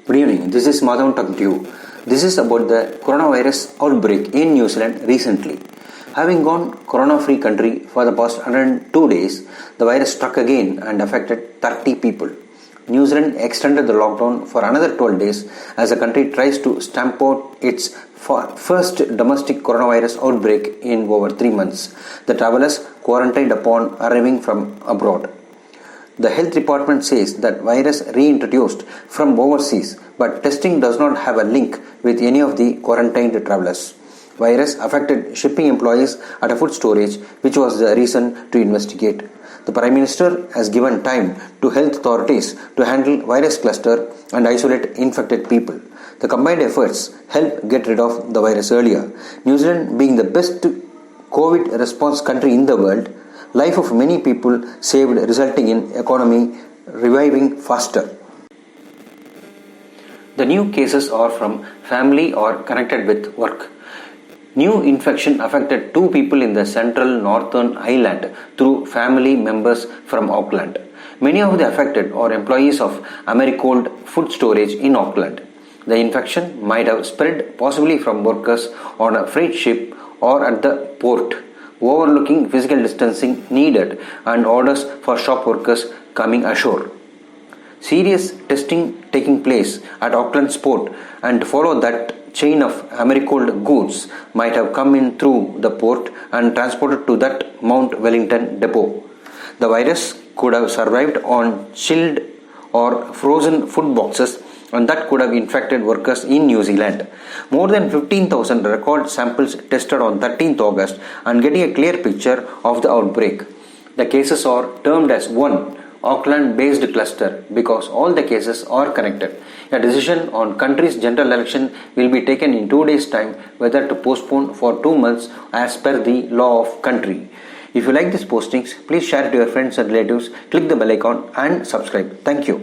Good evening. This is Madhavan talking to you. This is about the coronavirus outbreak in New Zealand recently. Having gone corona-free country for the past 102 days, the virus struck again and affected 30 people. New Zealand extended the lockdown for another 12 days as the country tries to stamp out its first domestic coronavirus outbreak in over 3 months. The travelers quarantined upon arriving from abroad. The health department says that virus reintroduced from overseas, but testing does not have a link with any of the quarantined travelers. Virus affected shipping employees at a food storage, which was the reason to investigate. The Prime Minister has given time to health authorities to handle virus cluster and isolate infected people. The combined efforts help get rid of the virus earlier. New Zealand being the best COVID response country in the world, life of many people saved, resulting in economy reviving faster. The new cases are from family or connected with work. New infection affected 2 people in the central northern island through family members from Auckland. Many of the affected are employees of Americold food storage in Auckland. The infection might have spread possibly from workers on a freight ship or at the port, overlooking physical distancing needed and orders for shop workers coming ashore. Serious testing taking place at Auckland's port and follow that chain of Americold goods might have come in through the port and transported to that Mount Wellington depot. The virus could have survived on chilled or frozen food boxes, and that could have infected workers in New Zealand. More than 15,000 record samples tested on 13th August and getting a clear picture of the outbreak. The cases are termed as one Auckland-based cluster because all the cases are connected. A decision on country's general election will be taken in 2 days' time whether to postpone for 2 months as per the law of country. If you like these postings, please share it to your friends and relatives, click the bell icon and subscribe. Thank you.